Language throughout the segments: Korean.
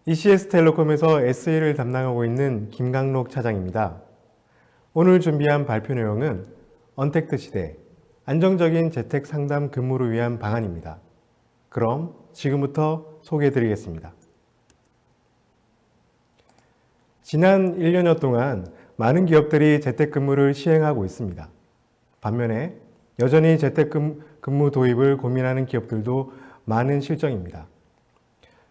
ECS텔레콤에서 SE를 담당하고 있는 김강록 차장입니다. 오늘 준비한 발표 내용은 언택트 시대, 안정적인 재택 상담 근무를 위한 방안입니다. 그럼 지금부터 소개해 드리겠습니다. 지난 1년여 동안 많은 기업들이 재택근무를 시행하고 있습니다. 반면에 여전히 재택근무 도입을 고민하는 기업들도 많은 실정입니다.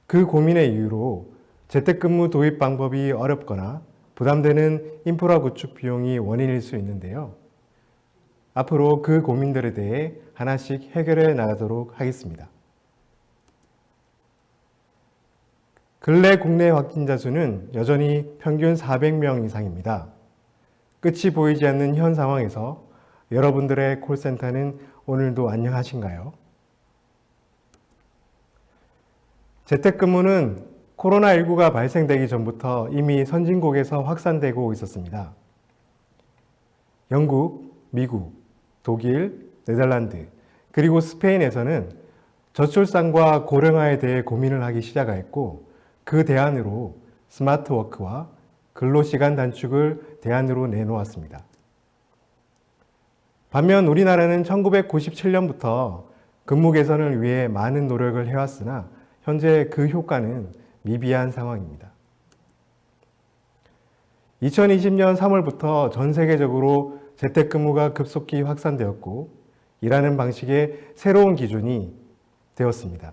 그 고민의 이유로 재택근무 도입 방법이 어렵거나 부담되는 인프라 구축 비용이 원인일 수 있는데요. 앞으로 그 고민들에 대해 하나씩 해결해 나가도록 하겠습니다. 근래 국내 확진자 수는 여전히 평균 400명 이상입니다. 끝이 보이지 않는 현 상황에서 여러분들의 콜센터는 오늘도 안녕하신가요? 재택근무는 코로나19가 발생되기 전부터 이미 선진국에서 확산되고 있었습니다. 영국, 미국, 독일, 네덜란드, 그리고 스페인에서는 저출산과 고령화에 대해 고민을 하기 시작했고 그 대안으로 스마트워크와 근로시간 단축을 대안으로 내놓았습니다. 반면 우리나라는 1997년부터 근무 개선을 위해 많은 노력을 해왔으나 현재 그 효과는 미비한 상황입니다. 2020년 3월부터 전 세계적으로 재택근무가 급속히 확산되었고 일하는 방식의 새로운 기준이 되었습니다.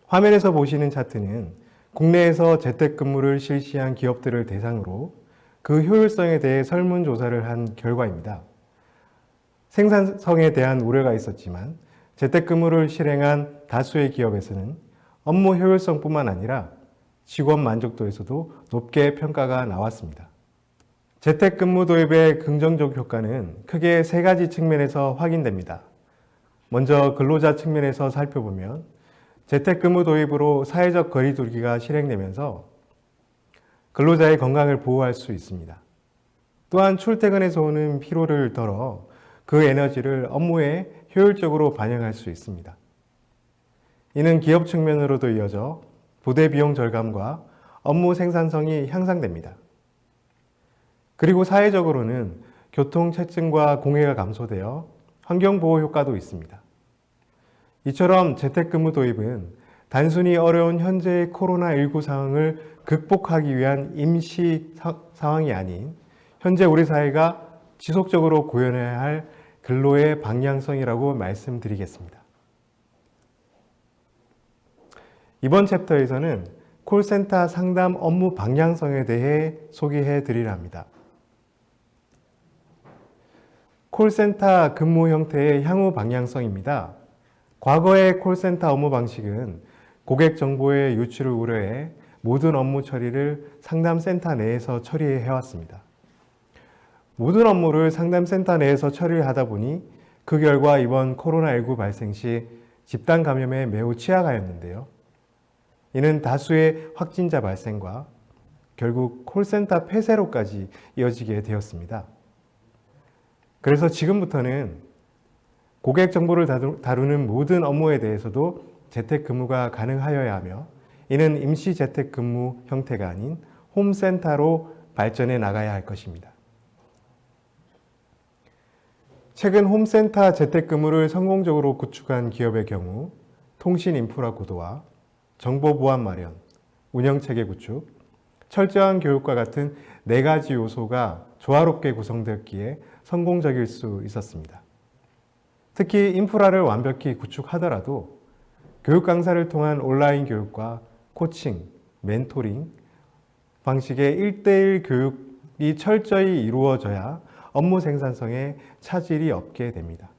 화면에서 보시는 차트는 국내에서 재택근무를 실시한 기업들을 대상으로 그 효율성에 대해 설문조사를 한 결과입니다. 생산성에 대한 우려가 있었지만 재택근무를 실행한 다수의 기업에서는 업무 효율성뿐만 아니라 직원 만족도에서도 높게 평가가 나왔습니다. 재택근무 도입의 긍정적 효과는 크게 세 가지 측면에서 확인됩니다. 먼저 근로자 측면에서 살펴보면 재택근무 도입으로 사회적 거리두기가 실행되면서 근로자의 건강을 보호할 수 있습니다. 또한 출퇴근에서 오는 피로를 덜어 그 에너지를 업무에 효율적으로 반영할 수 있습니다. 이는 기업 측면으로도 이어져 부대 비용 절감과 업무 생산성이 향상됩니다. 그리고 사회적으로는 교통체증과 공해가 감소되어 환경보호 효과도 있습니다. 이처럼 재택근무 도입은 단순히 어려운 현재의 코로나19 상황을 극복하기 위한 임시 상황이 아닌 현재 우리 사회가 지속적으로 구현해야 할 근로의 방향성이라고 말씀드리겠습니다. 이번 챕터에서는 콜센터 상담 업무 방향성에 대해 소개해 드리려 합니다. 콜센터 근무 형태의 향후 방향성입니다. 과거의 콜센터 업무 방식은 고객 정보의 유출을 우려해 모든 업무 처리를 상담센터 내에서 처리해 왔습니다. 모든 업무를 상담센터 내에서 처리를 하다 보니 그 결과 이번 코로나19 발생 시 집단 감염에 매우 취약하였는데요. 이는 다수의 확진자 발생과 결국 콜센터 폐쇄로까지 이어지게 되었습니다. 그래서 지금부터는 고객 정보를 다루는 모든 업무에 대해서도 재택근무가 가능하여야 하며 이는 임시 재택근무 형태가 아닌 홈센터로 발전해 나가야 할 것입니다. 최근 홈센터 재택근무를 성공적으로 구축한 기업의 경우 통신 인프라 구도화, 정보 보안 마련, 운영체계 구축, 철저한 교육과 같은 4가지 요소가 조화롭게 구성되었기에 성공적일 수 있었습니다. 특히 인프라를 완벽히 구축하더라도 교육 강사를 통한 온라인 교육과 코칭, 멘토링 방식의 1:1 교육이 철저히 이루어져야 업무 생산성에 차질이 없게 됩니다.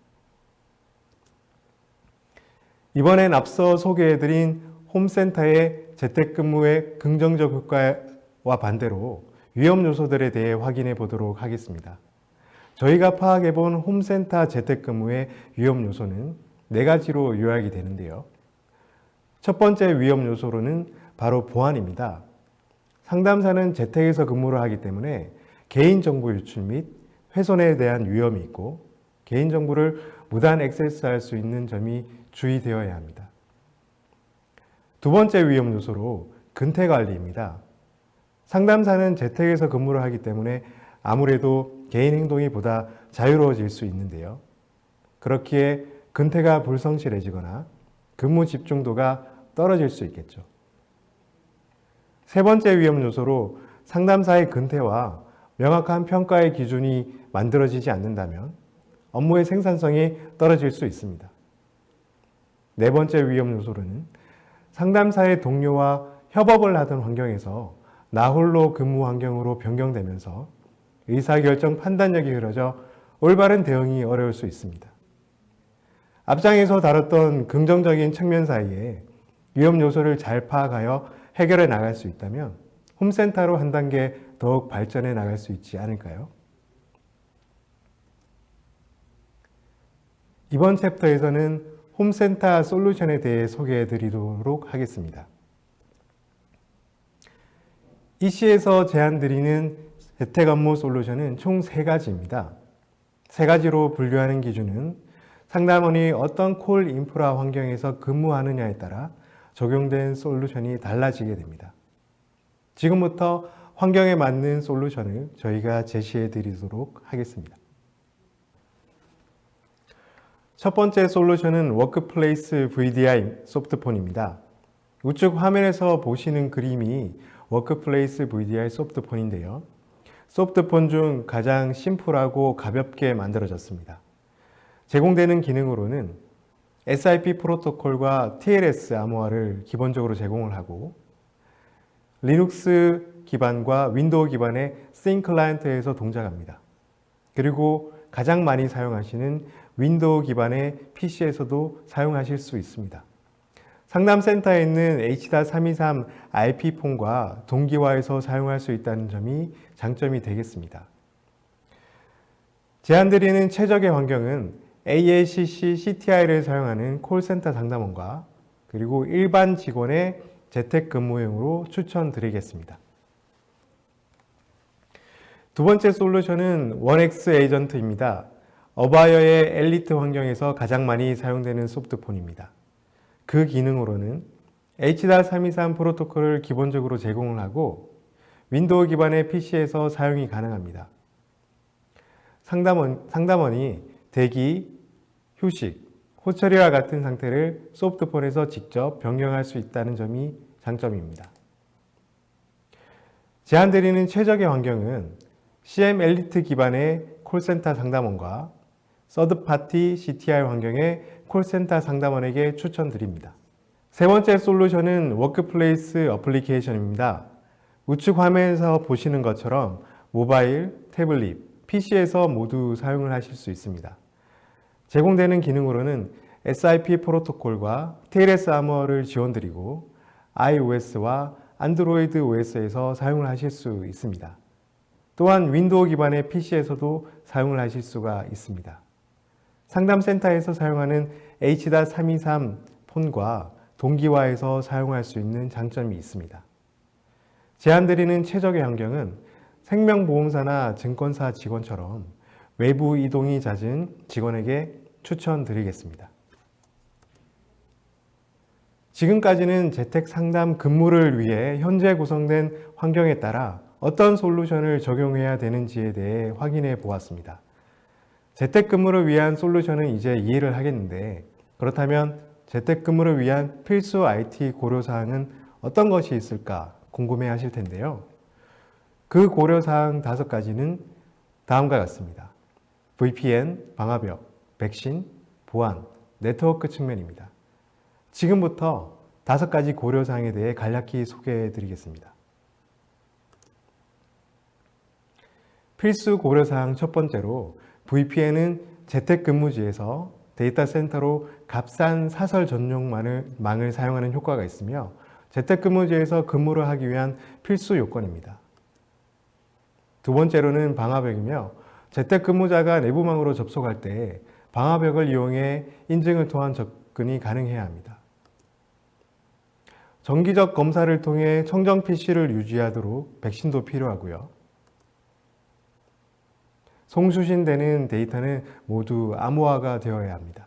이번엔 앞서 소개해드린 홈센터의 재택근무의 긍정적 효과와 반대로 위험 요소들에 대해 확인해 보도록 하겠습니다. 저희가 파악해본 홈센터 재택근무의 위험 요소는 4가지로 요약이 되는데요. 첫 번째 위험 요소로는 바로 보안입니다. 상담사는 재택에서 근무를 하기 때문에 개인정보 유출 및 훼손에 대한 위험이 있고 개인정보를 무단 액세스할 수 있는 점이 주의되어야 합니다. 두 번째 위험 요소로 근태 관리입니다. 상담사는 재택에서 근무를 하기 때문에 아무래도 개인 행동이 보다 자유로워질 수 있는데요. 그렇기에 근태가 불성실해지거나 근무 집중도가 떨어질 수 있겠죠. 세 번째 위험 요소로 상담사의 근태와 명확한 평가의 기준이 만들어지지 않는다면 업무의 생산성이 떨어질 수 있습니다. 네 번째 위험 요소로는 상담사의 동료와 협업을 하던 환경에서 나 홀로 근무 환경으로 변경되면서 의사결정 판단력이 흐려져 올바른 대응이 어려울 수 있습니다. 앞장에서 다뤘던 긍정적인 측면 사이에 위험 요소를 잘 파악하여 해결해 나갈 수 있다면 홈센터로 한 단계 더욱 발전해 나갈 수 있지 않을까요? 이번 챕터에서는 홈센터 솔루션에 대해 소개해 드리도록 하겠습니다. 이 시에서 제안드리는 재택업무 솔루션은 총 3가지입니다. 3가지로 분류하는 기준은 상담원이 어떤 콜 인프라 환경에서 근무하느냐에 따라 적용된 솔루션이 달라지게 됩니다. 지금부터 환경에 맞는 솔루션을 저희가 제시해 드리도록 하겠습니다. 첫 번째 솔루션은 워크플레이스 VDI 소프트폰입니다. 우측 화면에서 보시는 그림이 워크플레이스 VDI 소프트폰인데요. 소프트폰 중 가장 심플하고 가볍게 만들어졌습니다. 제공되는 기능으로는 SIP 프로토콜과 TLS 암호화를 기본적으로 제공을 하고 리눅스 기반과 윈도우 기반의 싱 클라이언트에서 동작합니다. 그리고 가장 많이 사용하시는 윈도우 기반의 PC에서도 사용하실 수 있습니다. 상담센터에 있는 H.323 IP폰과 동기화해서 사용할 수 있다는 점이 장점이 되겠습니다. 제안드리는 최적의 환경은 AACC CTI를 사용하는 콜센터 상담원과 그리고 일반 직원의 재택근무용으로 추천드리겠습니다. 두 번째 솔루션은 원엑스 에이전트입니다. 어바이어의 엘리트 환경에서 가장 많이 사용되는 소프트폰입니다. 그 기능으로는 H.323 프로토콜을 기본적으로 제공을 하고 윈도우 기반의 PC에서 사용이 가능합니다. 상담원이 대기, 휴식, 호처리와 같은 상태를 소프트폰에서 직접 변경할 수 있다는 점이 장점입니다. 제안드리는 최적의 환경은 CM 엘리트 기반의 콜센터 상담원과 서드파티 CTI 환경의 콜센터 상담원에게 추천드립니다. 세 번째 솔루션은 워크플레이스 어플리케이션입니다. 우측 화면에서 보시는 것처럼 모바일, 태블릿, PC에서 모두 사용을 하실 수 있습니다. 제공되는 기능으로는 SIP 프로토콜과 TLS 암호화를 지원드리고 iOS와 안드로이드 OS에서 사용을 하실 수 있습니다. 또한 윈도우 기반의 PC에서도 사용을 하실 수가 있습니다. 상담센터에서 사용하는 H.323 폰과 동기화해서 사용할 수 있는 장점이 있습니다. 제안드리는 최적의 환경은 생명보험사나 증권사 직원처럼 외부 이동이 잦은 직원에게 추천드리겠습니다. 지금까지는 재택 상담 근무를 위해 현재 구성된 환경에 따라 어떤 솔루션을 적용해야 되는지에 대해 확인해 보았습니다. 재택근무를 위한 솔루션은 이제 이해를 하겠는데 그렇다면 재택근무를 위한 필수 IT 고려사항은 어떤 것이 있을까 궁금해 하실 텐데요. 그 고려사항 5가지는 다음과 같습니다. VPN, 방화벽, 백신, 보안, 네트워크 측면입니다. 지금부터 5가지 고려사항에 대해 간략히 소개해 드리겠습니다. 필수 고려사항 첫 번째로 VPN은 재택근무지에서 데이터 센터로 값싼 사설 전용망을 사용하는 효과가 있으며 재택근무지에서 근무를 하기 위한 필수 요건입니다. 두 번째로는 방화벽이며 재택근무자가 내부망으로 접속할 때 방화벽을 이용해 인증을 통한 접근이 가능해야 합니다. 정기적 검사를 통해 청정 PC를 유지하도록 백신도 필요하고요. 송수신되는 데이터는 모두 암호화가 되어야 합니다.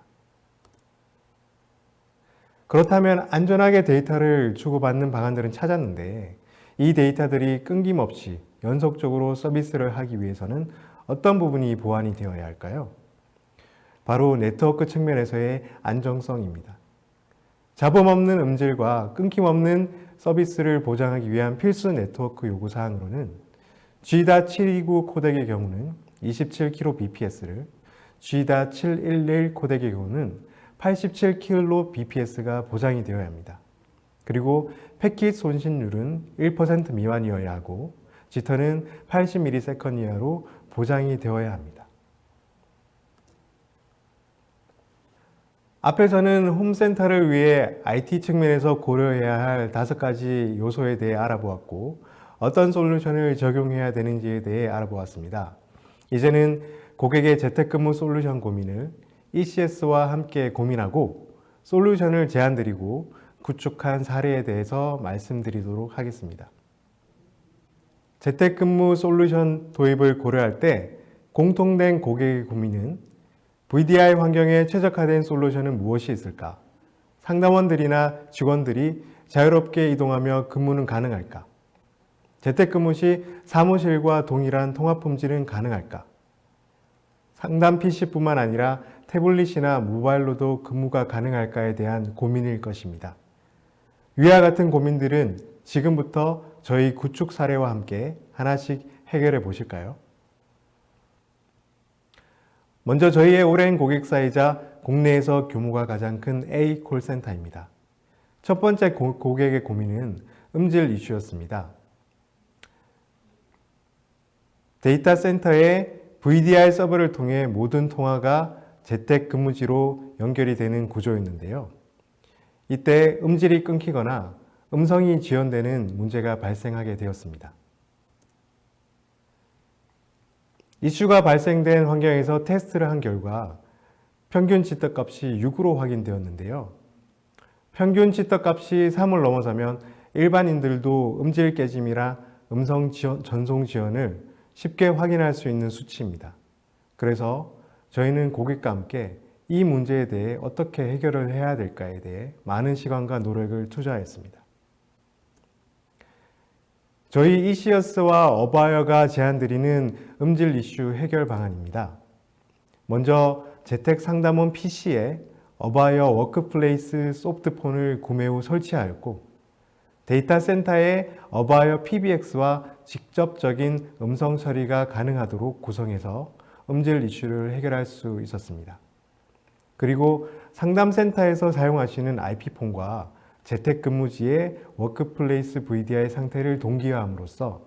그렇다면 안전하게 데이터를 주고받는 방안들은 찾았는데 이 데이터들이 끊김없이 연속적으로 서비스를 하기 위해서는 어떤 부분이 보완이 되어야 할까요? 바로 네트워크 측면에서의 안정성입니다. 잡음 없는 음질과 끊김없는 서비스를 보장하기 위한 필수 네트워크 요구사항으로는 G.729 코덱의 경우는 27kbps를, G.711 코덱의 경우는 87kbps가 보장이 되어야 합니다. 그리고 패킷 손실률은 1% 미만이어야 하고 지터는 80ms 이하로 보장이 되어야 합니다. 앞에서는 홈센터를 위해 IT 측면에서 고려해야 할 5가지 요소에 대해 알아보았고 어떤 솔루션을 적용해야 되는지에 대해 알아보았습니다. 이제는 고객의 재택근무 솔루션 고민을 ECS와 함께 고민하고 솔루션을 제안드리고 구축한 사례에 대해서 말씀드리도록 하겠습니다. 재택근무 솔루션 도입을 고려할 때 공통된 고객의 고민은 VDI 환경에 최적화된 솔루션은 무엇이 있을까? 상담원들이나 직원들이 자유롭게 이동하며 근무는 가능할까? 재택근무 시 사무실과 동일한 통합 품질은 가능할까? 상담 PC뿐만 아니라 태블릿이나 모바일로도 근무가 가능할까에 대한 고민일 것입니다. 위와 같은 고민들은 지금부터 저희 구축 사례와 함께 하나씩 해결해 보실까요? 먼저 저희의 오랜 고객사이자 국내에서 규모가 가장 큰 A 콜센터입니다. 첫 번째 고객의 고민은 음질 이슈였습니다. 데이터 센터에 VDI 서버를 통해 모든 통화가 재택근무지로 연결이 되는 구조였는데요. 이때 음질이 끊기거나 음성이 지연되는 문제가 발생하게 되었습니다. 이슈가 발생된 환경에서 테스트를 한 결과 평균 지터값이 6으로 확인되었는데요. 평균 지터값이 3을 넘어서면 일반인들도 음질 깨짐이나 음성 전송 지연을 쉽게 확인할 수 있는 수치입니다. 그래서 저희는 고객과 함께 이 문제에 대해 어떻게 해결을 해야 될까에 대해 많은 시간과 노력을 투자했습니다. 저희 ECS와 어바이어가 제안드리는 음질 이슈 해결 방안입니다. 먼저 재택 상담원 PC에 어바이어 워크플레이스 소프트폰을 구매 후 설치하였고 데이터 센터에 어바이어 PBX와 직접적인 음성 처리가 가능하도록 구성해서 음질 이슈를 해결할 수 있었습니다. 그리고 상담센터에서 사용하시는 IP폰과 재택근무지의 워크플레이스 VDI 상태를 동기화함으로써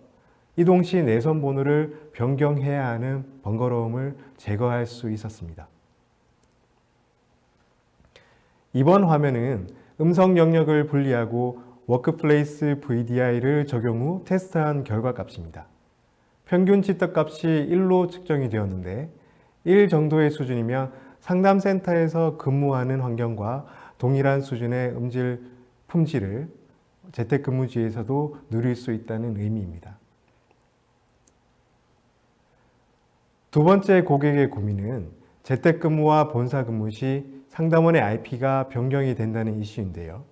이동 시 내선 번호를 변경해야 하는 번거로움을 제거할 수 있었습니다. 이번 화면은 음성 영역을 분리하고 워크플레이스 VDI를 적용 후 테스트한 결과값입니다. 평균 지터값이 1로 측정이 되었는데 1 정도의 수준이면 상담센터에서 근무하는 환경과 동일한 수준의 음질 품질을 재택근무지에서도 누릴 수 있다는 의미입니다. 두 번째 고객의 고민은 재택근무와 본사근무 시 상담원의 IP가 변경이 된다는 이슈인데요.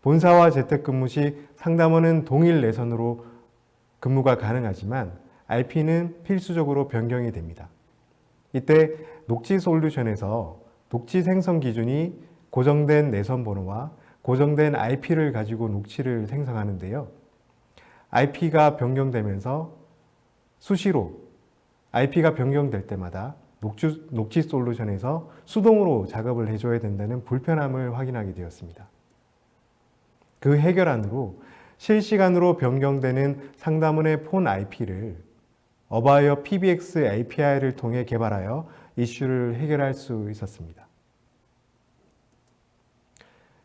본사와 재택근무 시 상담원은 동일 내선으로 근무가 가능하지만 IP는 필수적으로 변경이 됩니다. 이때 녹지 솔루션에서 녹지 생성 기준이 고정된 내선 번호와 고정된 IP를 가지고 녹지를 생성하는데요. IP가 변경되면서 수시로 IP가 변경될 때마다 녹지 솔루션에서 수동으로 작업을 해줘야 된다는 불편함을 확인하게 되었습니다. 그 해결안으로 실시간으로 변경되는 상담원의 폰 IP를 어바이어 PBX API를 통해 개발하여 이슈를 해결할 수 있었습니다.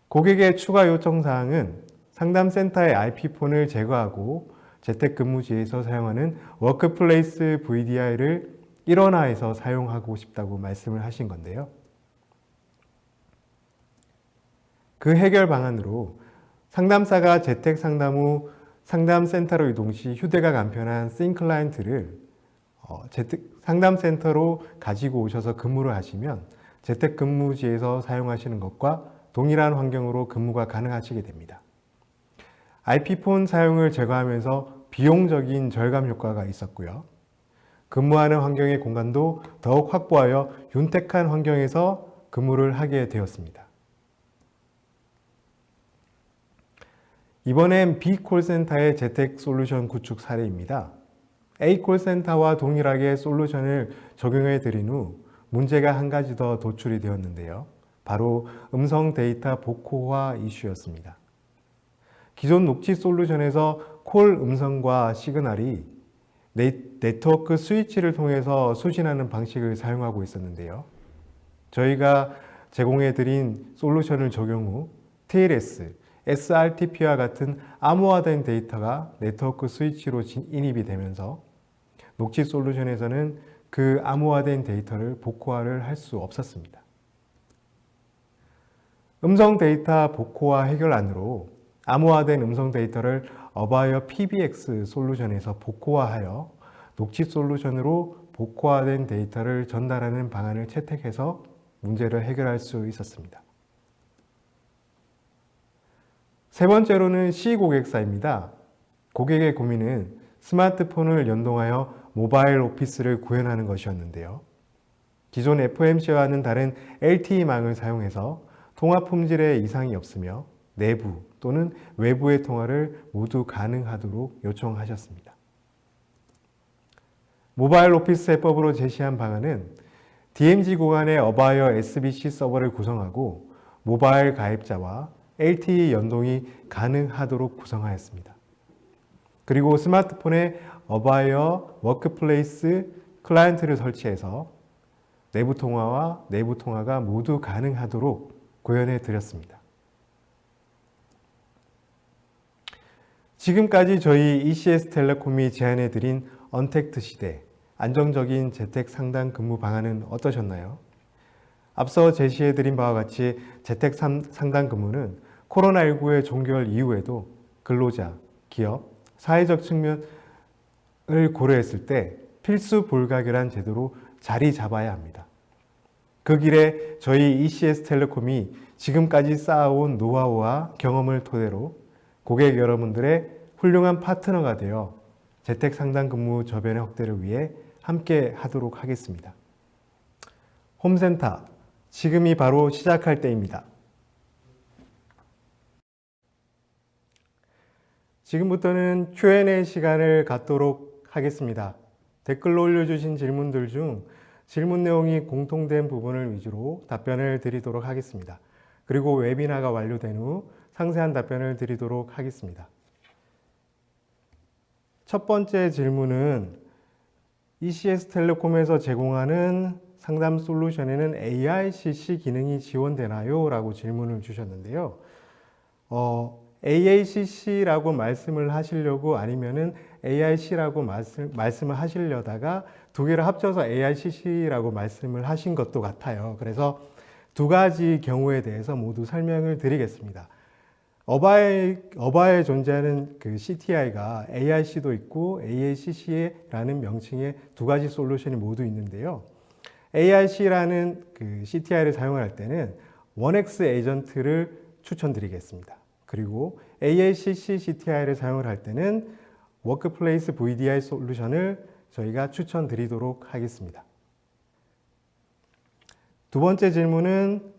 고객의 추가 요청 사항은 상담센터의 IP폰을 제거하고 재택근무지에서 사용하는 워크플레이스 VDI를 일원화해서 사용하고 싶다고 말씀을 하신 건데요. 그 해결 방안으로 상담사가 재택 상담 후 상담센터로 이동 시 휴대가 간편한 싱 클라이언트를 상담센터로 가지고 오셔서 근무를 하시면 재택근무지에서 사용하시는 것과 동일한 환경으로 근무가 가능하시게 됩니다. IP폰 사용을 제거하면서 비용적인 절감 효과가 있었고요. 근무하는 환경의 공간도 더욱 확보하여 윤택한 환경에서 근무를 하게 되었습니다. 이번엔 B 콜센터의 재택 솔루션 구축 사례입니다. A 콜센터와 동일하게 솔루션을 적용해 드린 후 문제가 한 가지 더 도출이 되었는데요. 바로 음성 데이터 복호화 이슈였습니다. 기존 녹취 솔루션에서 콜 음성과 시그널이 네트워크 스위치를 통해서 수신하는 방식을 사용하고 있었는데요. 저희가 제공해 드린 솔루션을 적용 후 TLS, SRTP와 같은 암호화된 데이터가 네트워크 스위치로 인입이 되면서 녹취 솔루션에서는 그 암호화된 데이터를 복호화를 할 수 없었습니다. 음성 데이터 복호화 해결안으로 암호화된 음성 데이터를 어바이어 PBX 솔루션에서 복호화하여 녹취 솔루션으로 복호화된 데이터를 전달하는 방안을 채택해서 문제를 해결할 수 있었습니다. 세 번째로는 C 고객사입니다. 고객의 고민은 스마트폰을 연동하여 모바일 오피스를 구현하는 것이었는데요. 기존 FMC와는 다른 LTE망을 사용해서 통화 품질에 이상이 없으며 내부 또는 외부의 통화를 모두 가능하도록 요청하셨습니다. 모바일 오피스 해법으로 제시한 방안은 DMZ 구간의 어바이어 SBC 서버를 구성하고 모바일 가입자와 LTE 연동이 가능하도록 구성하였습니다. 그리고 스마트폰에 어바이어 워크플레이스 클라이언트를 설치해서 내부 통화와 내부 통화가 모두 가능하도록 구현해 드렸습니다. 지금까지 저희 ECS텔레콤이 제안해 드린 언택트 시대 안정적인 재택 상담 근무 방안은 어떠셨나요? 앞서 제시해 드린 바와 같이 재택 상담 근무는 코로나19의 종결 이후에도 근로자, 기업, 사회적 측면을 고려했을 때 필수 불가결한 제도로 자리 잡아야 합니다. 그 길에 저희 ECS텔레콤이 지금까지 쌓아온 노하우와 경험을 토대로 고객 여러분들의 훌륭한 파트너가 되어 재택 상담 근무 저변의 확대를 위해 함께 하도록 하겠습니다. 홈센터, 지금이 바로 시작할 때입니다. 지금부터는 Q&A 시간을 갖도록 하겠습니다. 댓글로 올려주신 질문들 중 질문 내용이 공통된 부분을 위주로 답변을 드리도록 하겠습니다. 그리고 웨비나가 완료된 후 상세한 답변을 드리도록 하겠습니다. 첫 번째 질문은 ECS텔레콤에서 제공하는 상담 솔루션에는 AICC 기능이 지원되나요? 라고 질문을 주셨는데요. AACC라고 말씀을 하시려고 아니면은 AIC라고 말씀을 하시려다가 두 개를 합쳐서 AICC라고 말씀을 하신 것도 같아요. 그래서 두 가지 경우에 대해서 모두 설명을 드리겠습니다. 어바에 존재하는 그 CTI가 AIC도 있고 AACC라는 명칭의 두 가지 솔루션이 모두 있는데요. AIC라는 그 CTI를 사용할 때는 1X 에이전트를 추천드리겠습니다. 그리고 AACC CTI를 사용을 할 때는 워크플레이스 VDI 솔루션을 저희가 추천드리도록 하겠습니다. 두 번째 질문은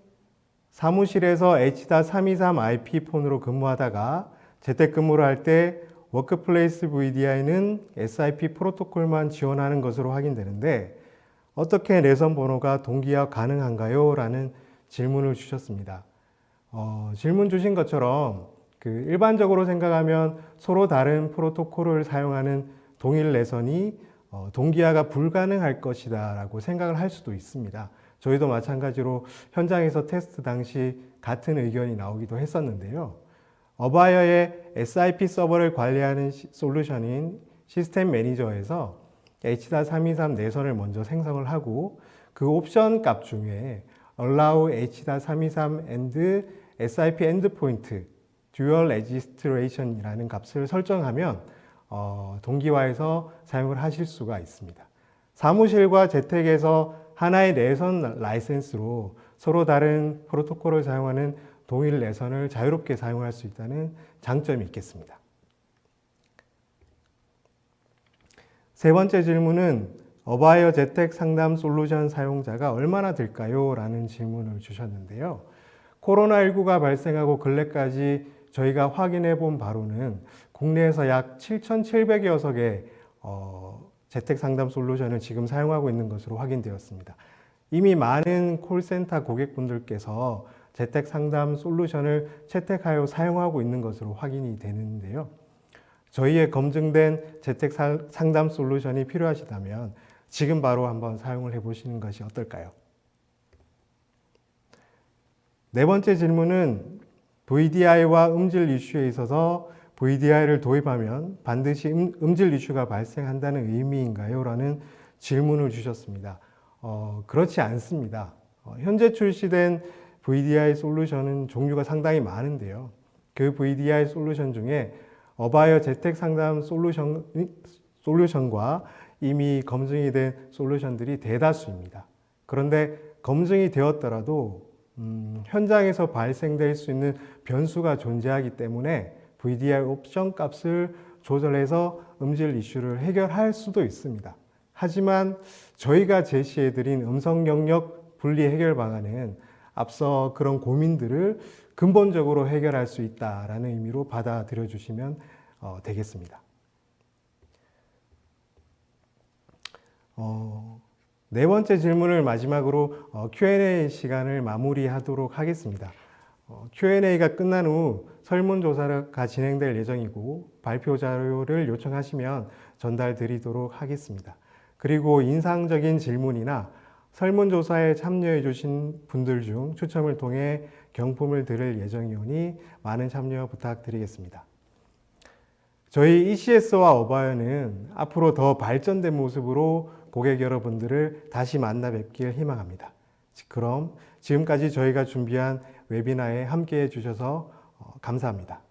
사무실에서 H.323IP 폰으로 근무하다가 재택근무를 할 때 워크플레이스 VDI는 SIP 프로토콜만 지원하는 것으로 확인되는데 어떻게 내선 번호가 동기화 가능한가요? 라는 질문을 주셨습니다. 질문 주신 것처럼 일반적으로 생각하면 서로 다른 프로토콜을 사용하는 동일 내선이 동기화가 불가능할 것이다 라고 생각을 할 수도 있습니다. 저희도 마찬가지로 현장에서 테스트 당시 같은 의견이 나오기도 했었는데요. 어바이어의 SIP 서버를 관리하는 솔루션인 시스템 매니저에서 H.323 내선을 먼저 생성을 하고 그 옵션 값 중에 allow H.323 and SIP endpoint dual registration이라는 값을 설정하면 동기화해서 사용을 하실 수가 있습니다. 사무실과 재택에서 하나의 내선 라이센스로 서로 다른 프로토콜을 사용하는 동일 내선을 자유롭게 사용할 수 있다는 장점이 있겠습니다. 세 번째 질문은 어바이어 재택 상담 솔루션 사용자가 얼마나 될까요? 라는 질문을 주셨는데요. 코로나19가 발생하고 근래까지 저희가 확인해 본 바로는 국내에서 약 7,700여 석의 재택 상담 솔루션을 지금 사용하고 있는 것으로 확인되었습니다. 이미 많은 콜센터 고객분들께서 재택 상담 솔루션을 채택하여 사용하고 있는 것으로 확인이 되는데요. 저희의 검증된 재택 상담 솔루션이 필요하시다면 지금 바로 한번 사용을 해보시는 것이 어떨까요? 네 번째 질문은 VDI와 음질 이슈에 있어서 VDI를 도입하면 반드시 음질 이슈가 발생한다는 의미인가요? 라는 질문을 주셨습니다. 그렇지 않습니다. 현재 출시된 VDI 솔루션은 종류가 상당히 많은데요. 그 VDI 솔루션 중에 어바이어 재택 상담 솔루션과 이미 검증이 된 솔루션들이 대다수입니다. 그런데 검증이 되었더라도 현장에서 발생될 수 있는 변수가 존재하기 때문에 VDI 옵션 값을 조절해서 음질 이슈를 해결할 수도 있습니다. 하지만 저희가 제시해드린 음성 영역 분리 해결 방안은 앞서 그런 고민들을 근본적으로 해결할 수 있다라는 의미로 받아들여 주시면 되겠습니다. 네 번째 질문을 마지막으로 Q&A 시간을 마무리하도록 하겠습니다. Q&A가 끝난 후 설문조사가 진행될 예정이고 발표 자료를 요청하시면 전달 드리도록 하겠습니다. 그리고 인상적인 질문이나 설문조사에 참여해 주신 분들 중 추첨을 통해 경품을 드릴 예정이오니 많은 참여 부탁드리겠습니다. 저희 ECS와 어바이어는 앞으로 더 발전된 모습으로 고객 여러분들을 다시 만나 뵙길 희망합니다. 그럼 지금까지 저희가 준비한 웨비나에 함께해 주셔서 감사합니다.